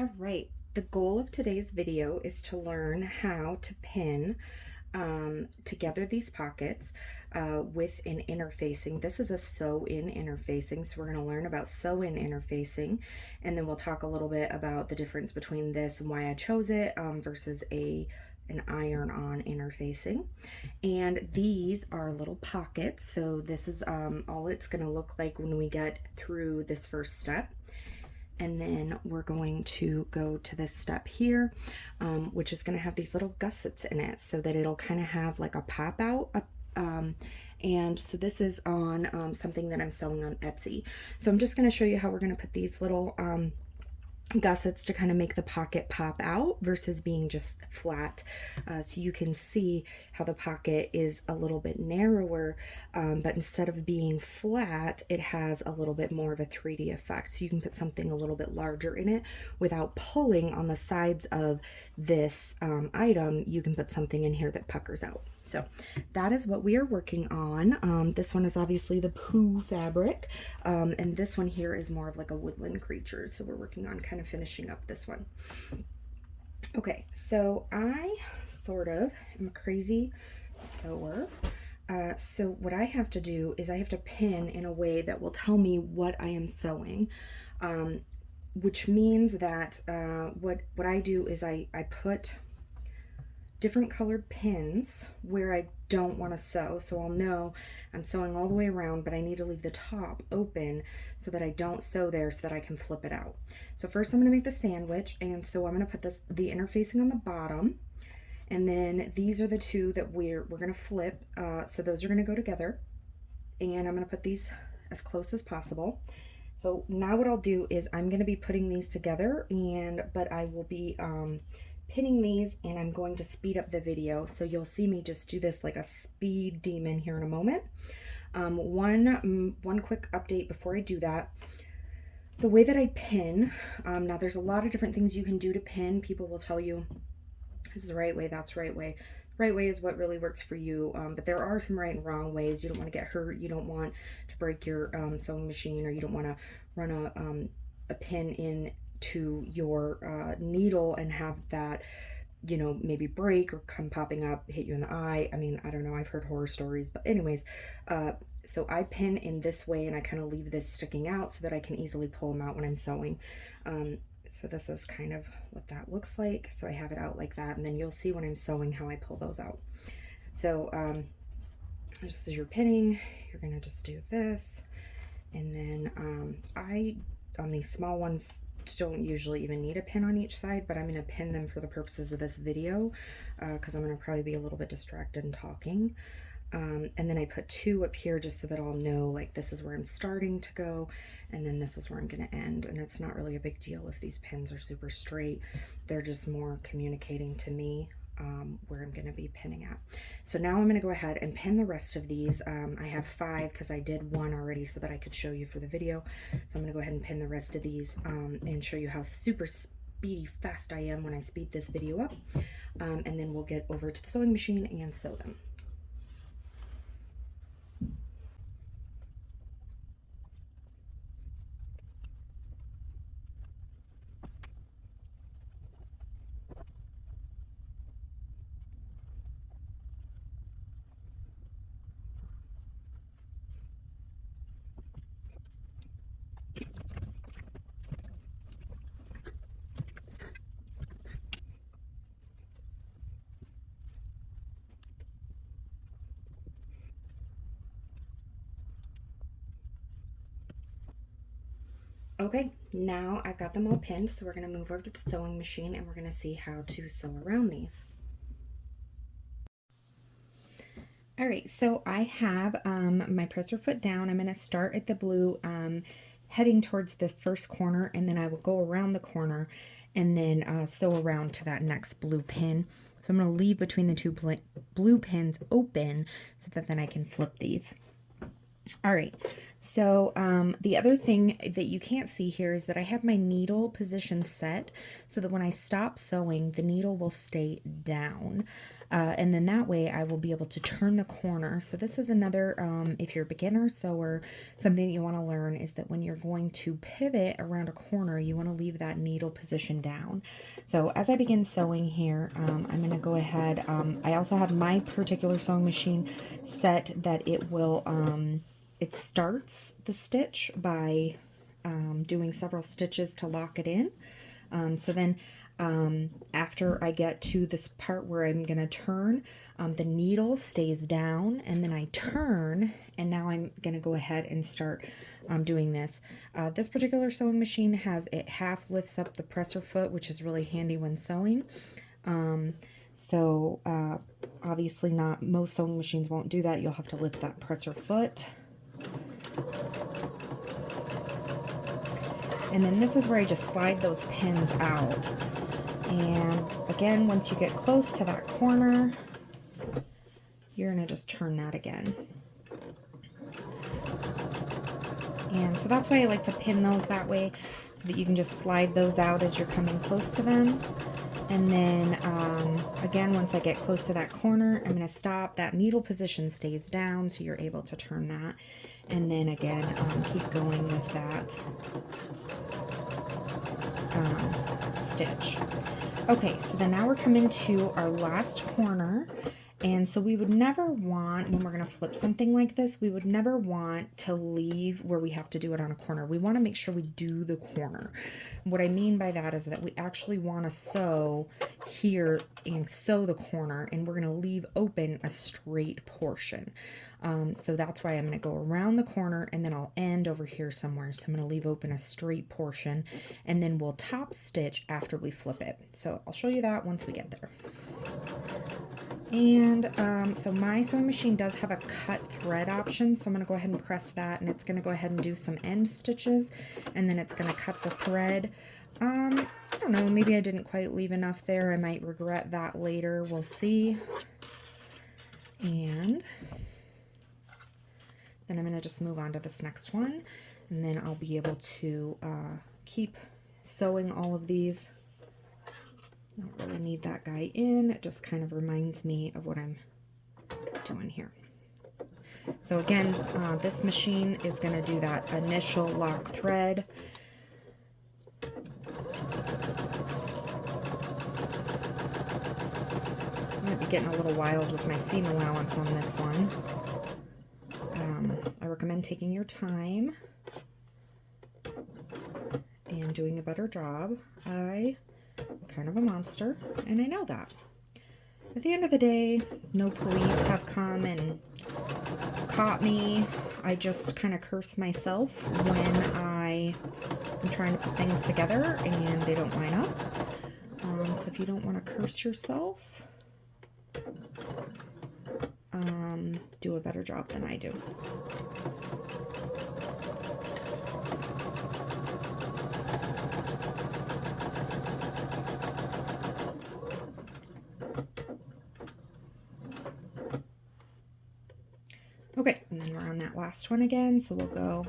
All right, the goal of today's video is to learn how to pin together these pockets with an interfacing. This is a sew-in interfacing, so we're going to learn about sew-in interfacing, and then we'll talk a little bit about the difference between this and why I chose it versus an iron-on interfacing. And these are little pockets, so this is all it's going to look like when we get through this first step. And then we're going to go to this step here, which is going to have these little gussets in it so that it'll kind of have like a pop out. And so this is on something that I'm selling on Etsy. So I'm just going to show you how we're going to put these little gussets to kind of make the pocket pop out versus being just flat. So you can see how the pocket is a little bit narrower, but instead of being flat, it has a little bit more of a 3D effect. So you can put something a little bit larger in it without pulling on the sides of this item. You can put something in here that puckers out. So that is what we are working on. This one is obviously the poo fabric, and this one here is more of like a woodland creature. So we're working on kind of finishing up this one. Okay, so I sort of am a crazy sewer. So what I have to do is I have to pin in a way that will tell me what I am sewing, which means that what I do is I put different colored pins where I don't want to sew. So I'll know I'm sewing all the way around, but I need to leave the top open so that I don't sew there so that I can flip it out. So first I'm going to make the sandwich, and so I'm going to put the interfacing on the bottom, and then these are the two that we're going to flip. So those are going to go together, and I'm going to put these as close as possible. So now what I'll do is I'm going to be putting these together, but I will be pinning these, and I'm going to speed up the video, so you'll see me just do this like a speed demon here in a moment. One quick update before I do that. The way that I pin, now there's a lot of different things you can do to pin. People will tell you this is the right way, that's the right way. The right way is what really works for you, but there are some right and wrong ways. You don't want to get hurt, you don't want to break your sewing machine, or you don't want to run a pin in to your needle and have that, you know, maybe break or come popping up, hit you in the eye. I mean, I don't know, I've heard horror stories, but anyways, so I pin in this way, and I kind of leave this sticking out so that I can easily pull them out when I'm sewing. So this is kind of what that looks like. So I have it out like that, and then you'll see when I'm sewing how I pull those out. So just as you're pinning, you're gonna just do this, and then on these small ones, don't usually even need a pin on each side, but I'm going to pin them for the purposes of this video because I'm going to probably be a little bit distracted and talking. And then I put two up here just so that I'll know, like, this is where I'm starting to go, and then this is where I'm going to end. And it's not really a big deal if these pins are super straight. They're just more communicating to me where I'm going to be pinning at. So now I'm going to go ahead and pin the rest of these. I have 5 because I did one already so that I could show you for the video. So I'm going to go ahead and pin the rest of these and show you how super speedy fast I am when I speed this video up. And then we'll get over to the sewing machine and sew them. Okay, now I've got them all pinned, so we're going to move over to the sewing machine, and we're going to see how to sew around these. All right, so I have my presser foot down. I'm going to start at the blue, heading towards the first corner, and then I will go around the corner and then sew around to that next blue pin. So I'm going to leave between the two blue pins open so that then I can flip these. All right, So the other thing that you can't see here is that I have my needle position set so that when I stop sewing, the needle will stay down. And then that way I will be able to turn the corner. So this is another, if you're a beginner sewer, something that you want to learn is that when you're going to pivot around a corner, you want to leave that needle position down. So as I begin sewing here, I'm going to go ahead. I also have my particular sewing machine set that it will... it starts the stitch by doing several stitches to lock it in. So then after I get to this part where I'm going to turn, the needle stays down and then I turn, and now I'm going to go ahead and start doing this. This particular sewing machine has it half lifts up the presser foot, which is really handy when sewing. Obviously not, most sewing machines won't do that. You'll have to lift that presser foot. And then this is where I just slide those pins out. And again, once you get close to that corner, you're going to just turn that again. And so that's why I like to pin those that way, so that you can just slide those out as you're coming close to them. And then again, once I get close to that corner, I'm going to stop. That needle position stays down, so you're able to turn that. And then again, keep going with that stitch. Okay, so then now we're coming to our last corner. And so we would never want, when we're going to flip something like this, we would never want to leave where we have to do it on a corner. We want to make sure we do the corner. What I mean by that is that we actually want to sew here and sew the corner, and we're going to leave open a straight portion. So that's why I'm going to go around the corner and then I'll end over here somewhere. So I'm going to leave open a straight portion, and then we'll top stitch after we flip it. So I'll show you that once we get there. And so my sewing machine does have a cut thread option, so I'm going to go ahead and press that, and it's going to go ahead and do some end stitches, and then it's going to cut the thread. I don't know, maybe I didn't quite leave enough there. I might regret that later. We'll see. And then I'm going to just move on to this next one, and then I'll be able to keep sewing all of these. Don't really need that guy in. It just kind of reminds me of what I'm doing here. So again, this machine is going to do that initial lock thread. I might be getting a little wild with my seam allowance on this one. I recommend taking your time and doing a better job. I'm kind of a monster, and I know that. At the end of the day, no police have come and caught me. I just kind of curse myself when I am trying to put things together and they don't line up. So if you don't want to curse yourself, do a better job than I do. Okay, and then we're on that last one again, so we'll go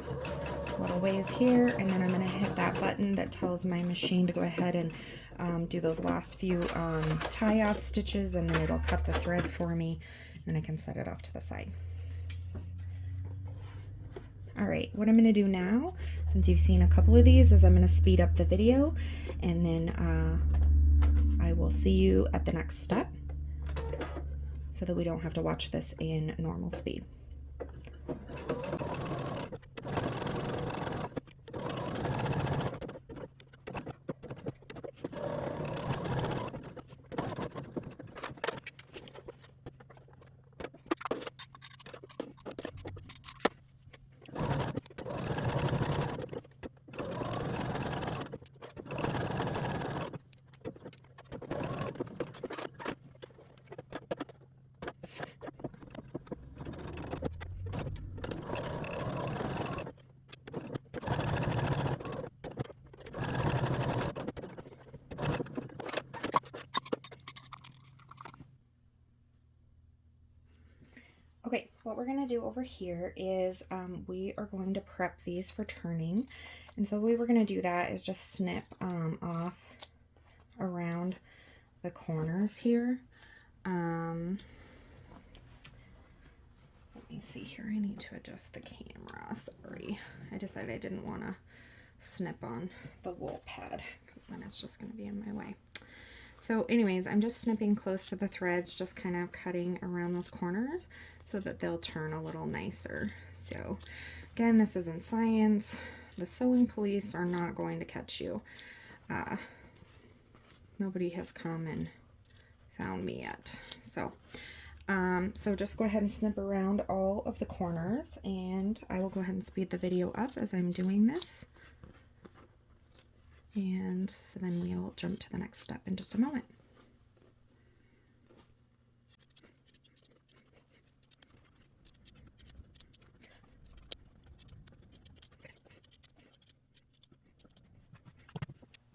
a little ways here, and then I'm going to hit that button that tells my machine to go ahead and do those last few tie-off stitches, and then it'll cut the thread for me, and then I can set it off to the side. All right, what I'm going to do now, since you've seen a couple of these, is I'm going to speed up the video, and then I will see you at the next step so that we don't have to watch this in normal speed. what we're going to do over here is we are going to prep these for turning. And so the way we're going to do that is just snip off around the corners here. Let me see here. I need to adjust the camera. Sorry. I decided I didn't want to snip on the wool pad because then it's just going to be in my way. So anyways, I'm just snipping close to the threads, just kind of cutting around those corners so that they'll turn a little nicer. So again, this isn't science. The sewing police are not going to catch you. Nobody has come and found me yet. So just go ahead and snip around all of the corners, and I will go ahead and speed the video up as I'm doing this. And so then we'll jump to the next step in just a moment.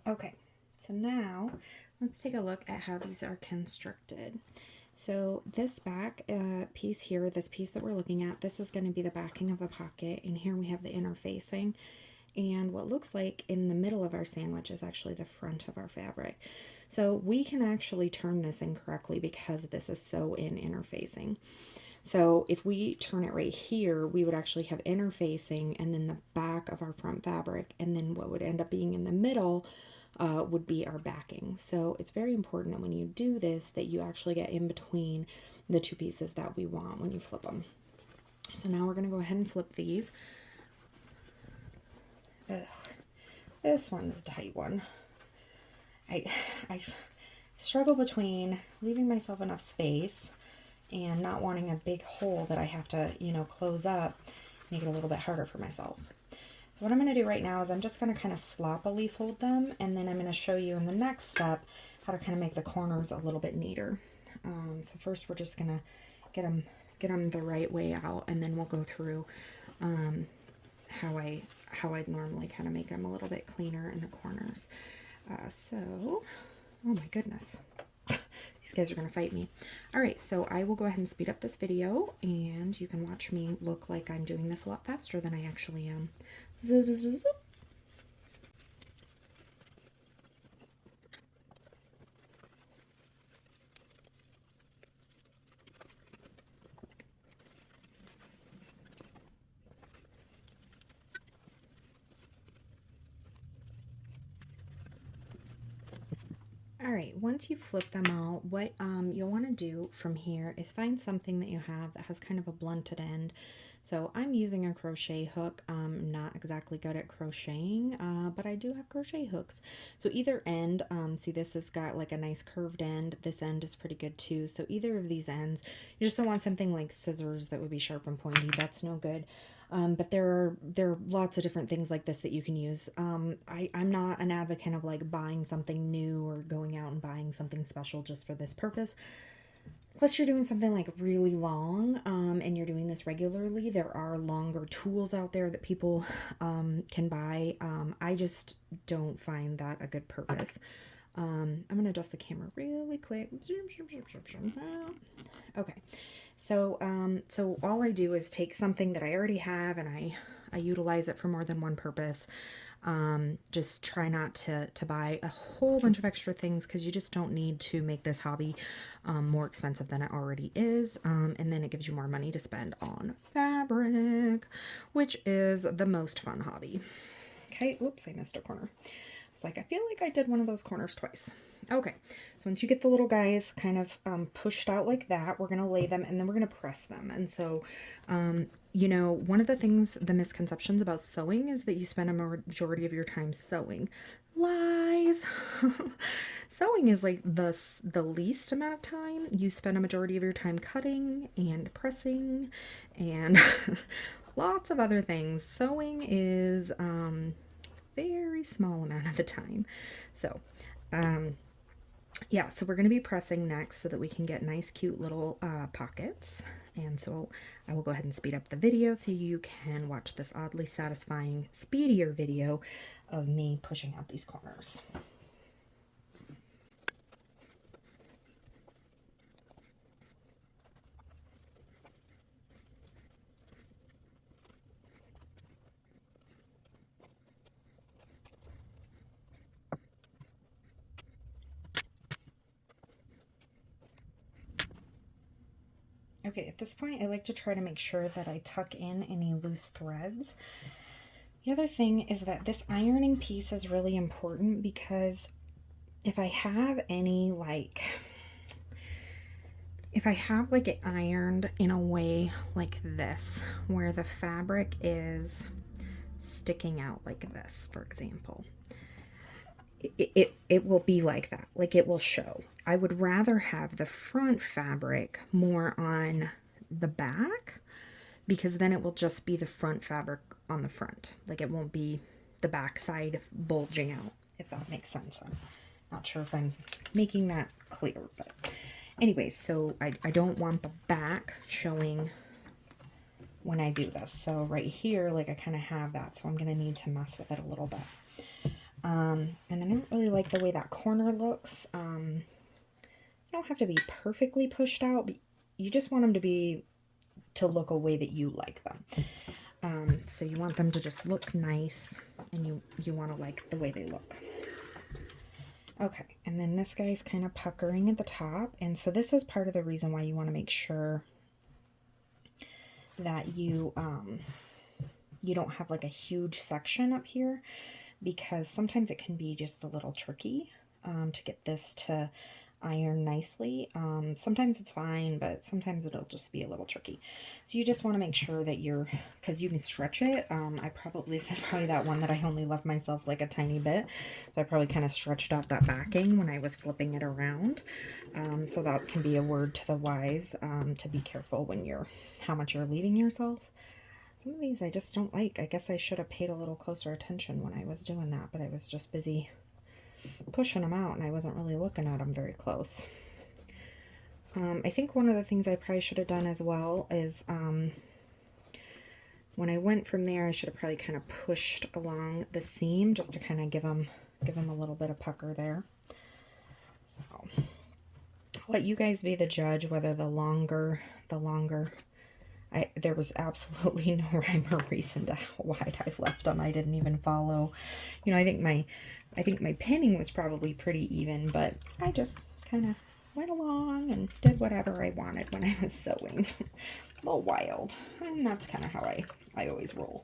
Okay, so now let's take a look at how these are constructed. So this back piece here, this piece that we're looking at, this is going to be the backing of the pocket, and here we have the inner facing. And what looks like in the middle of our sandwich is actually the front of our fabric. So we can actually turn this incorrectly because this is so interfacing. So if we turn it right here, we would actually have interfacing and then the back of our front fabric, and then what would end up being in the middle would be our backing. So it's very important that when you do this, that you actually get in between the two pieces that we want when you flip them. So now we're going to go ahead and flip these. Ugh, this one is a tight one. I struggle between leaving myself enough space and not wanting a big hole that I have to, you know, close up, make it a little bit harder for myself. So what I'm going to do right now is I'm just going to kind of sloppily fold them, and then I'm going to show you in the next step how to kind of make the corners a little bit neater. So first we're just going to get them the right way out, and then we'll go through how I'd normally kind of make them a little bit cleaner in the corners. Oh my goodness. These guys are going to fight me. All right, so I will go ahead and speed up this video, and you can watch me look like I'm doing this a lot faster than I actually am. All right, once you flip them out, what you'll want to do from here is find something that you have that has kind of a blunted end. So I'm using a crochet hook. I'm not exactly good at crocheting, but I do have crochet hooks. So either end, see this has got like a nice curved end. This end is pretty good too. So either of these ends, you just don't want something like scissors that would be sharp and pointy. That's no good. But there are lots of different things like this that you can use. I'm not an advocate of like buying something new or going out and buying something special just for this purpose. Plus you're doing something like really long, and you're doing this regularly. There are longer tools out there that people can buy. I just don't find that a good purpose. I'm going to adjust the camera really quick. Okay. So all I do is take something that I already have, and I utilize it for more than one purpose. Just try not to buy a whole bunch of extra things, because you just don't need to make this hobby more expensive than it already is. And then it gives you more money to spend on fabric, which is the most fun hobby. Okay, oops, I missed a corner. It's like, I feel like I did one of those corners twice. Okay, so once you get the little guys kind of pushed out like that, we're going to lay them, and then we're going to press them. And so, you know, one of the things, the misconceptions about sewing is that you spend a majority of your time sewing. Lies. Sewing is like the least amount of time. You spend a majority of your time cutting and pressing and lots of other things. Sewing is very small amount of the time. So yeah, so we're going to be pressing next so that we can get nice cute little pockets. And so I will go ahead and speed up the video so you can watch this oddly satisfying, speedier video of me pushing out these corners. Okay, at this point I like to try to make sure that I tuck in any loose threads. The other thing is that this ironing piece is really important because if I have any if I have like it ironed in a way like this, where the fabric is sticking out like this, for example, it will be like that, like it will show. I would rather have the front fabric more on the back, because then it will just be the front fabric on the front. Like it won't be the back side bulging out, if that makes sense. I'm not sure if I'm making that clear, but anyways, so I don't want the back showing when I do this. So right here, like I kind of have that, so I'm going to need to mess with it a little bit. And then I don't really like the way that corner looks. They don't have to be perfectly pushed out, but you just want them to look a way that you like them. So you want them to just look nice, and you want to like the way they look. Okay, and then this guy's kind of puckering at the top, and so this is part of the reason why you want to make sure that you don't have like a huge section up here, because sometimes it can be just a little tricky to get this to iron nicely. Sometimes it's fine, but sometimes it'll just be a little tricky. So you just want to make sure that because you can stretch it. I probably said that one that I only left myself like a tiny bit. So I probably kind of stretched out that backing when I was flipping it around. So that can be a word to the wise, to be careful when how much you're leaving yourself. Some of these I just don't like. I guess I should have paid a little closer attention when I was doing that, but I was just busy pushing them out and I wasn't really looking at them very close. I think one of the things I probably should have done as well is when I went from there, I should have probably kind of pushed along the seam just to kind of give them a little bit of pucker there. So I'll let you guys be the judge whether the longer there was absolutely no rhyme or reason to how wide I left them. I didn't even follow. You know, I think my pinning was probably pretty even, but I just kind of went along and did whatever I wanted when I was sewing. A little wild, and that's kind of how I always roll.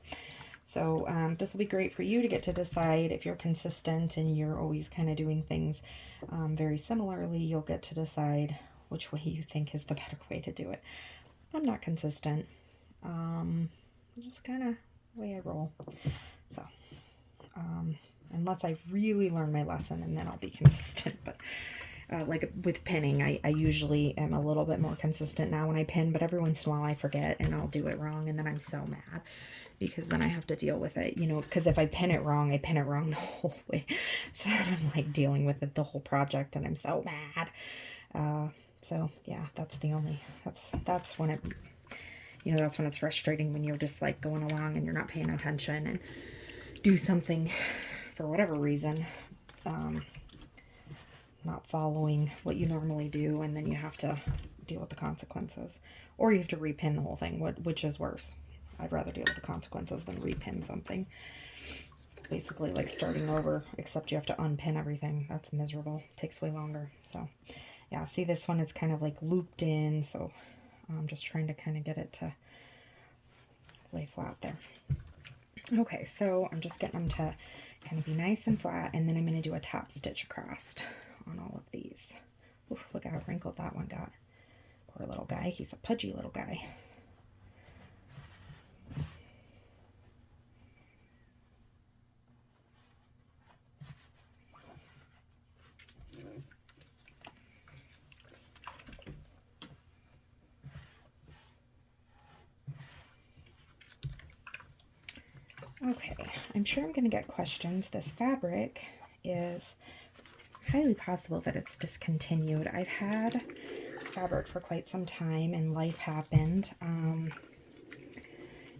So this will be great for you to get to decide if you're consistent and you're always kind of doing things very similarly. You'll get to decide which way you think is the better way to do it. I'm not consistent. Just kind of the way I roll. So, unless I really learn my lesson, and then I'll be consistent. But like with pinning, I usually am a little bit more consistent now when I pin, but every once in a while I forget and I'll do it wrong, and then I'm so mad because then I have to deal with it, you know, because if I pin it wrong the whole way. So then I'm like dealing with it the whole project, and I'm so mad. So yeah, that's when it, you know, that's when it's frustrating, when you're just like going along and you're not paying attention and do something for whatever reason, not following what you normally do, and then you have to deal with the consequences, or you have to repin the whole thing, which is worse. I'd rather deal with the consequences than repin something. Basically like starting over, except you have to unpin everything. That's miserable. It takes way longer. So yeah, see, this one is kind of like looped in, so I'm just trying to kind of get it to lay flat there. Okay, so I'm just getting them to kind of be nice and flat, and then I'm going to do a top stitch across on all of these. Oof, look how wrinkled that one got. Poor little guy. He's a pudgy little guy. Okay, I'm sure I'm going to get questions. This fabric is highly possible that it's discontinued. I've had this fabric for quite some time, and life happened. I've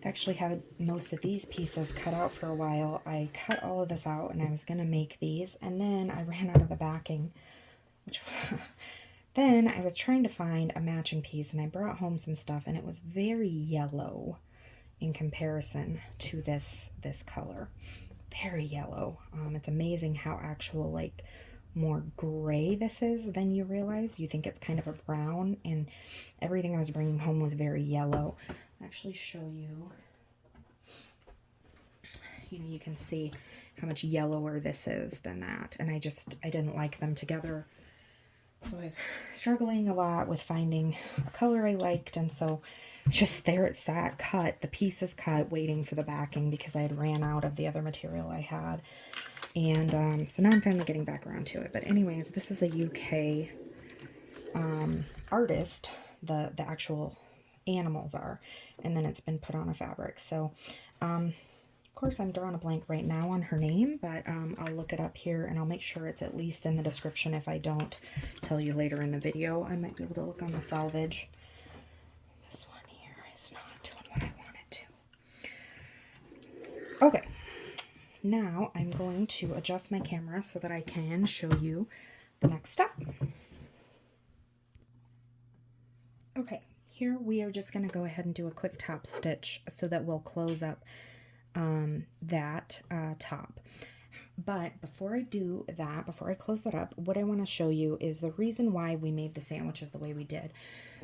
actually had most of these pieces cut out for a while. I cut all of this out, and I was going to make these, and then I ran out of the backing, which then I was trying to find a matching piece, and I brought home some stuff, and it was very yellow in comparison to this color. Very yellow. It's amazing how actual like more gray this is than you realize. You think it's kind of a brown, and everything I was bringing home was very yellow. I'll actually show you. You know, you can see how much yellower this is than that, and I didn't like them together. So I was struggling a lot with finding a color I liked, and so just there it sat, cut, the piece is cut, waiting for the backing because I had ran out of the other material I had. And so now I'm finally getting back around to it. But anyways, this is a UK artist, the actual animals are, and then it's been put on a fabric. So of course I'm drawing a blank right now on her name, but I'll look it up here and I'll make sure it's at least in the description. If I don't tell you later in the video, I might be able to look on the salvage. This one here is not doing what I want it to. Okay, now I'm going to adjust my camera so that I can show you the next step. Okay, here we are just going to go ahead and do a quick top stitch so that we'll close up that top. But before I do that, before I close that up, what I want to show you is the reason why we made the sandwiches the way we did.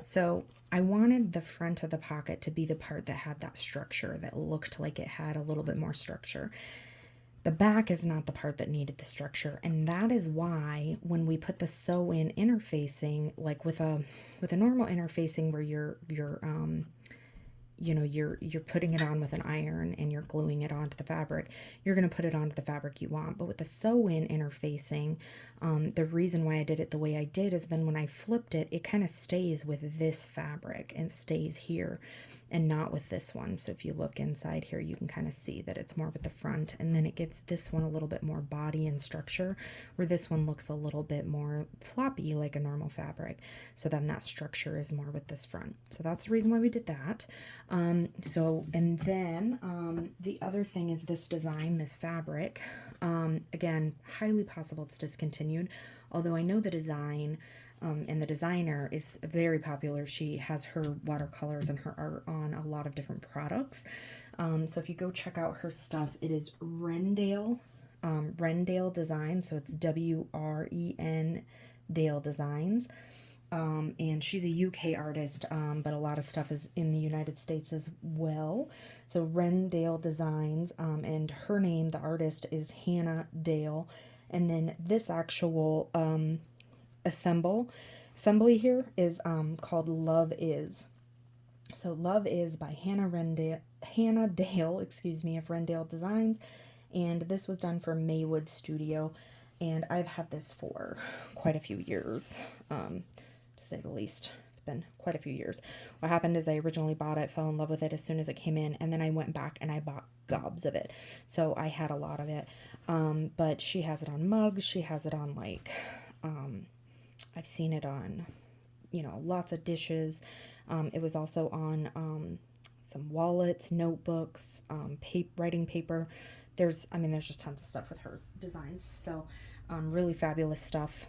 So I wanted the front of the pocket to be the part that had that structure, that looked like it had a little bit more structure. The back is not the part that needed the structure, and that is why when we put the sew-in interfacing, like with a normal interfacing where you're putting it on with an iron and you're gluing it onto the fabric, you're going to put it onto the fabric you want. But with the sew-in interfacing, the reason why I did it the way I did is then when I flipped it, it kind of stays with this fabric and stays here and not with this one. So if you look inside here, you can kind of see that it's more with the front, and then it gives this one a little bit more body and structure, where this one looks a little bit more floppy like a normal fabric. So then that structure is more with this front. So that's the reason why we did that. And then the other thing is this design, this fabric. Again, highly possible it's discontinued, although I know the design and the designer is very popular. She has her watercolors and her art on a lot of different products. So if you go check out her stuff, it is Rendale Designs. So it's W-R-E-N Dale Designs. And she's a UK artist, but a lot of stuff is in the United States as well. So Rendale Designs, and her name, the artist, is Hannah Dale. And then this actual assembly here is called Love Is. So Love Is by Hannah Dale, excuse me, of Rendale Designs. And this was done for Maywood Studio. And I've had this for quite a few years, to say the least. It's been quite a few years. What happened is I originally bought it, fell in love with it as soon as it came in, and then I went back and I bought gobs of it. So I had a lot of it. But she has it on mugs. She has it on, like, I've seen it on, you know, lots of dishes. It was also on some wallets, notebooks, writing paper. There's just tons of stuff with her designs. So really fabulous stuff.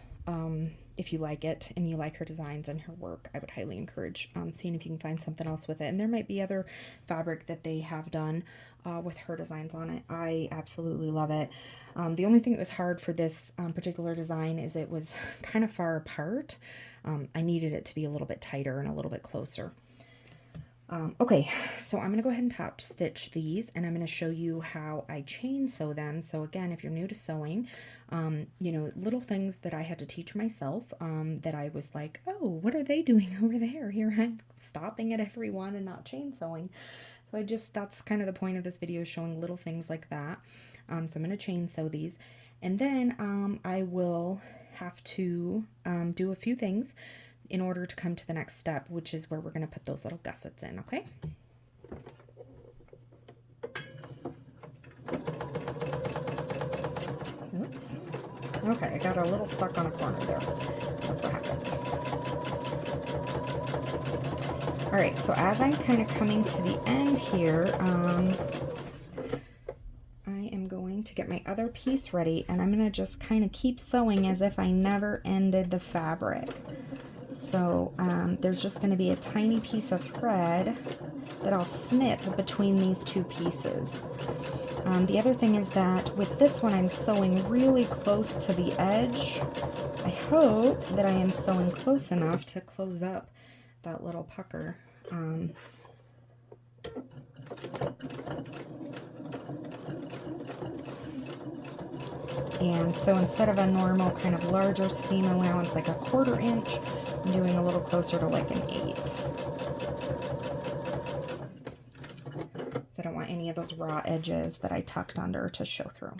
If you like it and you like her designs and her work, I would highly encourage seeing if you can find something else with it. And there might be other fabric that they have done with her designs on it. I absolutely love it. The only thing that was hard for this particular design is it was kind of far apart. I needed it to be a little bit tighter and a little bit closer. Okay, so I'm going to go ahead and top stitch these, and I'm going to show you how I chain sew them. So again, if you're new to sewing, you know, little things that I had to teach myself, that I was like, oh, what are they doing over there? Here I'm stopping at every one and not chain sewing. So that's kind of the point of this video, showing little things like that. So I'm going to chain sew these, and then I will have to do a few things in order to come to the next step, which is where we're going to put those little gussets in, okay? Oops. Okay, I got a little stuck on a corner there. That's what happened. All right, so as I'm kind of coming to the end here, I am going to get my other piece ready, and I'm going to just kind of keep sewing as if I never ended the fabric. So there's just going to be a tiny piece of thread that I'll snip between these two pieces. The other thing is that with this one I'm sewing really close to the edge. I hope that I am sewing close enough to close up that little pucker. And so instead of a normal kind of larger seam allowance, like a 1/4 inch, I'm doing a little closer to like an 1/8. So I don't want any of those raw edges that I tucked under to show through.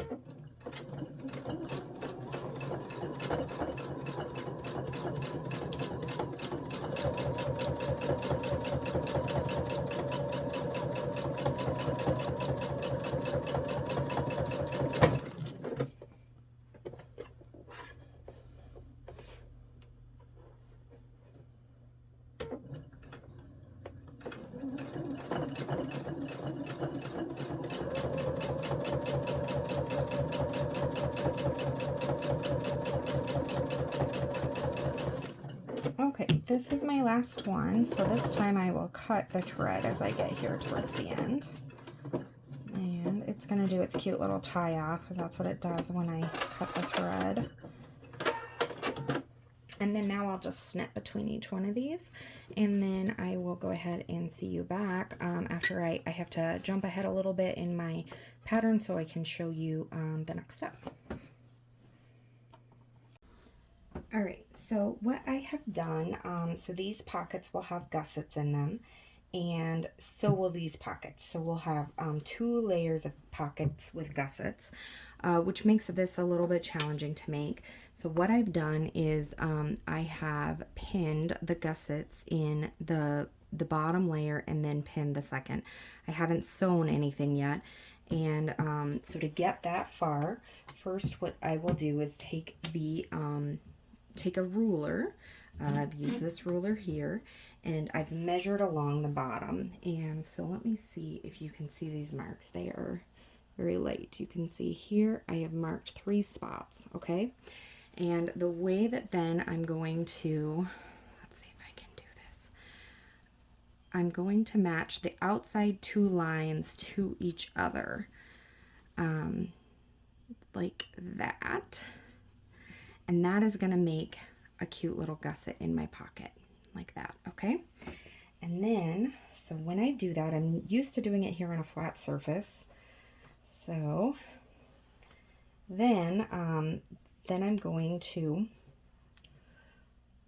Okay, this is my last one, so this time I will cut the thread as I get here towards the end. And it's going to do its cute little tie off, because that's what it does when I cut the thread. And then now I'll just snip between each one of these, and then I will go ahead and see you back after I have to jump ahead a little bit in my pattern so I can show you the next step. All right, so what I have done, so these pockets will have gussets in them, and so will these pockets. So we'll have 2 layers of pockets with gussets, which makes this a little bit challenging to make. So what I've done is I have pinned the gussets in the bottom layer and then pinned the second. I haven't sewn anything yet. And so to get that far, first what I will do is take a ruler. I've used this ruler here, and I've measured along the bottom. And so let me see if you can see these marks. They are very light. You can see here I have marked 3 spots, okay? And the way that then I'm going to, let's see if I can do this. I'm going to match the outside 2 lines to each other, like that. And that is going to make a cute little gusset in my pocket, like that, okay? And then, so when I do that, I'm used to doing it here on a flat surface. So then I'm going to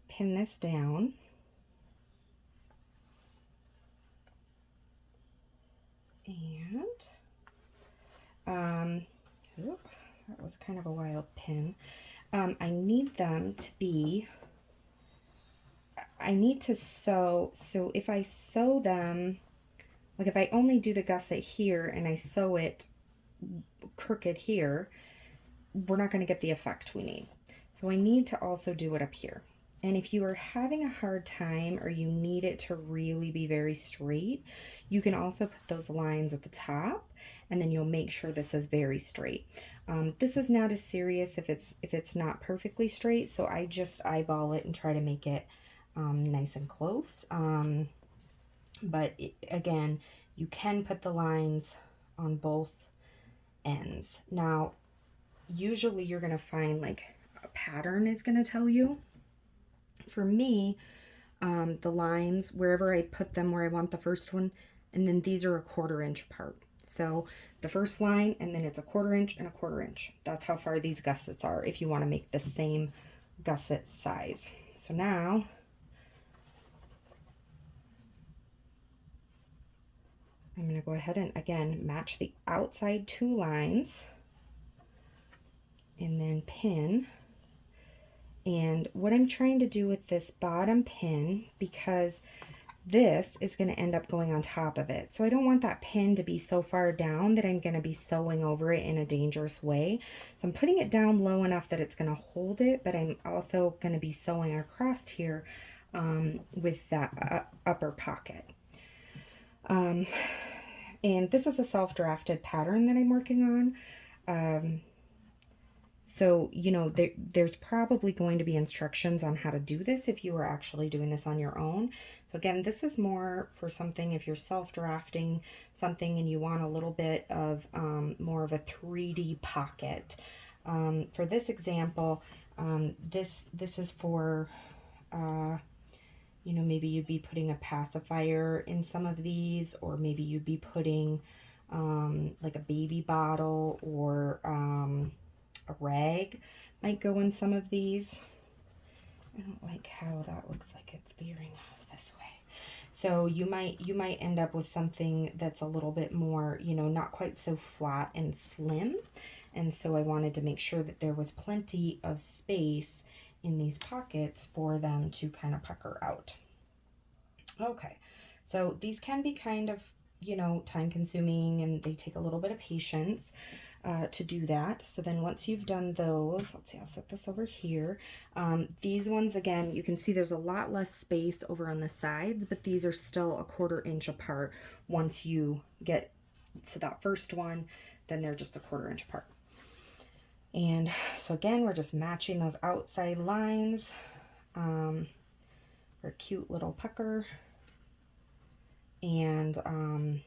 pin this down. And, that was kind of a wild pin. I need them to be, I need to sew, so if I sew them, like if I only do the gusset here and I sew it crooked here, we're not going to get the effect we need. So I need to also do it up here. And if you are having a hard time or you need it to really be very straight, you can also put those lines at the top, and then you'll make sure this is very straight. This is not as serious if it's not perfectly straight, so I just eyeball it and try to make it nice and close. But again, you can put the lines on both ends. Now, usually you're going to find like a pattern is going to tell you. For me, the lines, wherever I put them, where I want the first one, and then these are a 1/4 inch apart. So the first line, and then it's a 1/4 inch and a 1/4 inch. That's how far these gussets are if you want to make the same gusset size. So now I'm going to go ahead and again match the outside 2 lines and then pin. And what I'm trying to do with this bottom pin, because this is going to end up going on top of it, so I don't want that pin to be so far down that I'm going to be sewing over it in a dangerous way. So I'm putting it down low enough that it's going to hold it, but I'm also going to be sewing across here with that upper pocket. And this is a self-drafted pattern that I'm working on. So, you know, there's probably going to be instructions on how to do this if you are actually doing this on your own. So again, this is more for something if you're self-drafting something and you want a little bit of more of a 3D pocket. For this example, this is for, you know, maybe you'd be putting a pacifier in some of these, or maybe you'd be putting like a baby bottle, or a rag might go in some of these. I don't like how that looks like it's veering off this way. So you might end up with something that's a little bit more, you know, not quite so flat and slim. And so I wanted to make sure that there was plenty of space in these pockets for them to kind of pucker out. Okay, so these can be kind of, you know, time consuming, and they take a little bit of patience to do that. So then once you've done those, let's see, I'll set this over here. These ones, again, you can see there's a lot less space over on the sides, but these are still a 1/4 inch apart. Once you get to that first one, then they're just a 1/4 inch apart. And so again, we're just matching those outside lines for a cute little pucker. And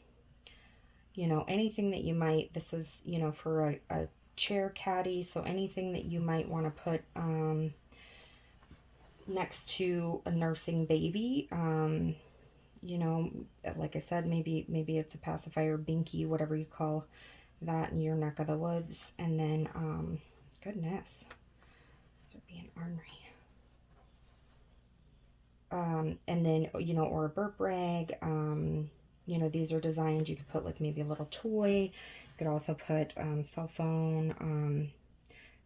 you know, anything that you might, this is, you know, for a chair caddy, so anything that you might want to put next to a nursing baby, you know, like I said, maybe it's a pacifier, binky, whatever you call that in your neck of the woods. And then goodness, this would be an ornery. And then, you know, or a burp rag. You know, these are designed, you could put like maybe a little toy. You could also put cell phone.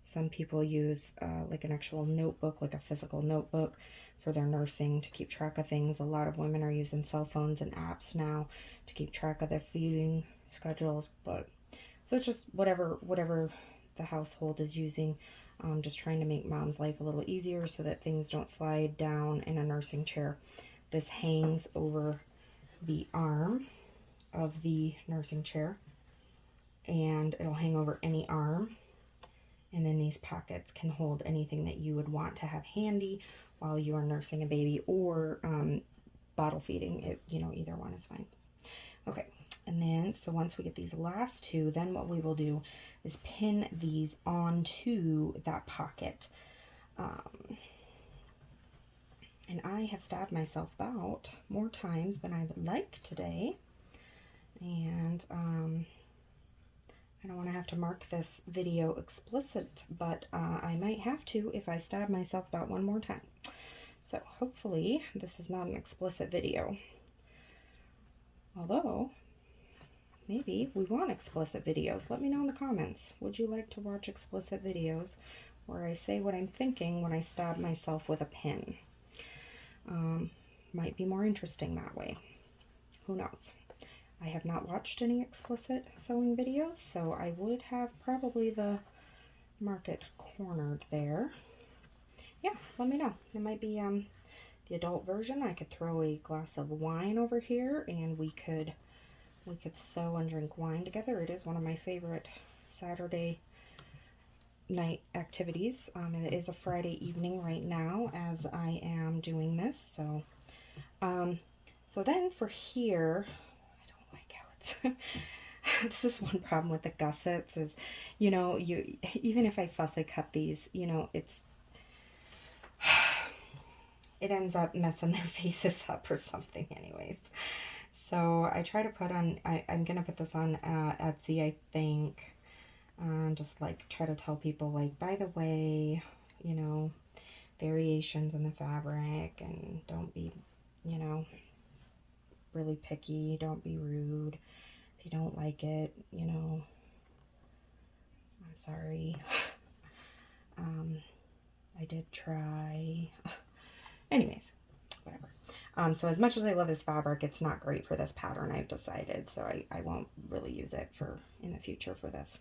Some people use like an actual notebook, like a physical notebook for their nursing to keep track of things. A lot of women are using cell phones and apps now to keep track of their feeding schedules. But so it's just whatever the household is using. Just trying to make mom's life a little easier so that things don't slide down in a nursing chair. This hangs over the arm of the nursing chair, and it'll hang over any arm. And then these pockets can hold anything that you would want to have handy while you are nursing a baby, or bottle feeding. It, you know, either one is fine. Okay, and then so once we get these last two, then what we will do is pin these onto that pocket. And I have stabbed myself about more times than I would like today. And I don't want to have to mark this video explicit, but I might have to if I stab myself about one more time. So hopefully this is not an explicit video. Although, maybe we want explicit videos. Let me know in the comments. Would you like to watch explicit videos where I say what I'm thinking when I stab myself with a pin? Might be more interesting that way. Who knows? I have not watched any explicit sewing videos, so I would have probably the market cornered there. Yeah, let me know. It might be the adult version. I could throw a glass of wine over here, and we could sew and drink wine together. It is one of my favorite Saturday night activities. It is a Friday evening right now as I am doing this. So so then for here, I don't like how it's this is one problem with the gussets is, you know, you even if I fussy cut these, you know, it ends up messing their faces up or something anyways. So I try to put on, I'm gonna put this on Etsy, I think. Just like try to tell people, like, by the way, you know, variations in the fabric, and don't be, you know, really picky, don't be rude. If you don't like it, you know, I'm sorry. I did try. Anyways, whatever. So as much as I love this fabric, it's not great for this pattern, I've decided, so I won't really use it for in the future for this.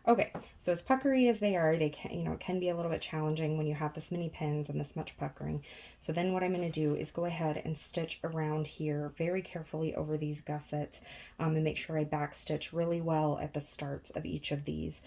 Okay, so as puckery as they are, they can, you know, it can be a little bit challenging when you have this many pins and this much puckering. So then what I'm going to do is go ahead and stitch around here very carefully over these gussets, and make sure I back stitch really well at the starts of each of these.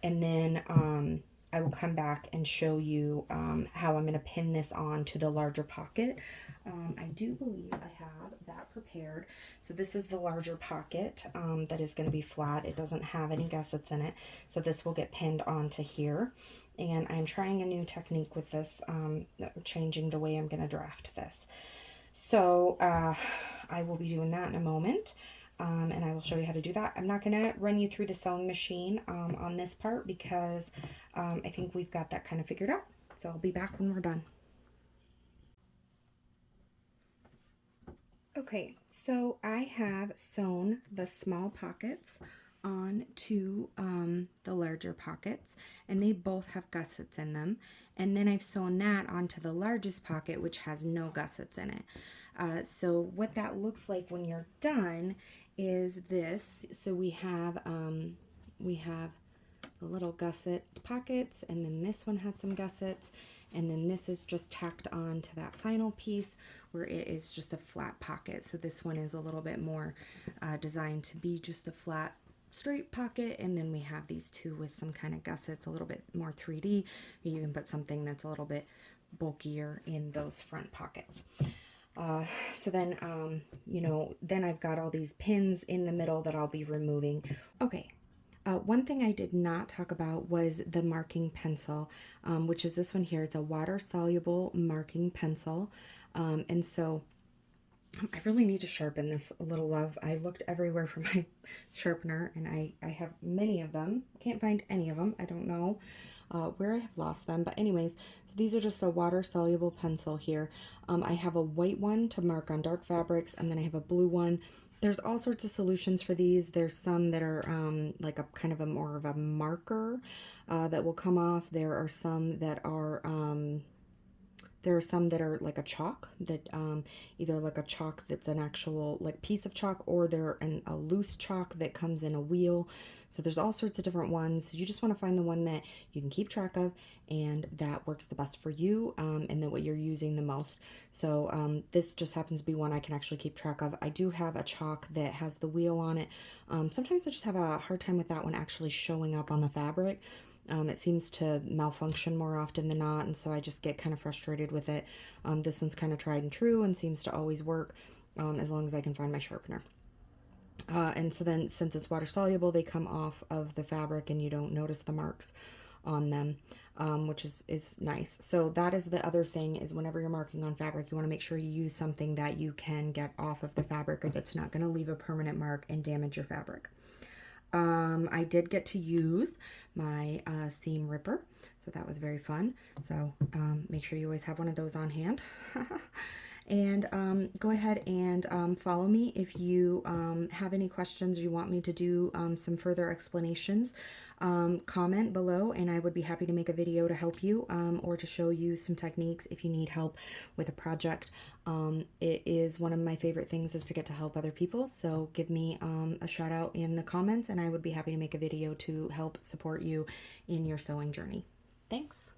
and then I will come back and show you how I'm going to pin this on to the larger pocket. I do believe I have that prepared. So this is the larger pocket that is going to be flat. It doesn't have any gussets in it. So this will get pinned onto here. And I'm trying a new technique with this, changing the way I'm going to draft this. So I will be doing that in a moment. And I will show you how to do that. I'm not going to run you through the sewing machine on this part because I think we've got that kind of figured out. So I'll be back when we're done. Okay, so I have sewn the small pockets onto the larger pockets, and they both have gussets in them. And then I've sewn that onto the largest pocket, which has no gussets in it. So what that looks like when you're done is this. So we have the little gusset pockets, and then this one has some gussets, and then this is just tacked on to that final piece where it is just a flat pocket. So this one is a little bit more designed to be just a flat straight pocket, and then we have these two with some kind of gussets, a little bit more 3D. You can put something that's a little bit bulkier in those front pockets. So then, you know, then I've got all these pins in the middle that I'll be removing. Okay. One thing I did not talk about was the marking pencil, which is this one here. It's a water-soluble marking pencil. And so I really need to sharpen this a little, love. I looked everywhere for my sharpener, and I have many of them. Can't find any of them. I don't know where I have lost them. But anyways, so these are just a water-soluble pencil here. I have a white one to mark on dark fabrics, and then I have a blue one. There's all sorts of solutions for these. There's some that are like a kind of a more of a marker that will come off. There are some that are like a chalk that either like a chalk that's an actual like piece of chalk, or they're a loose chalk that comes in a wheel. So there's all sorts of different ones. You just want to find the one that you can keep track of and that works the best for you, and then what you're using the most. So this just happens to be one I can actually keep track of. I do have a chalk that has the wheel on it. Sometimes I just have a hard time with that one actually showing up on the fabric. It seems to malfunction more often than not, and so I just get kind of frustrated with it. This one's kind of tried and true and seems to always work as long as I can find my sharpener. And so then, since it's water soluble, they come off of the fabric and you don't notice the marks on them, which is nice. So that is the other thing, is whenever you're marking on fabric, you want to make sure you use something that you can get off of the fabric, or that's not going to leave a permanent mark and damage your fabric. I did get to use my seam ripper, so that was very fun. So make sure you always have one of those on hand. And go ahead and follow me if you have any questions or you want me to do some further explanations. Comment below, and I would be happy to make a video to help you or to show you some techniques if you need help with a project. It is one of my favorite things, is to get to help other people, so give me a shout out in the comments, and I would be happy to make a video to help support you in your sewing journey. Thanks.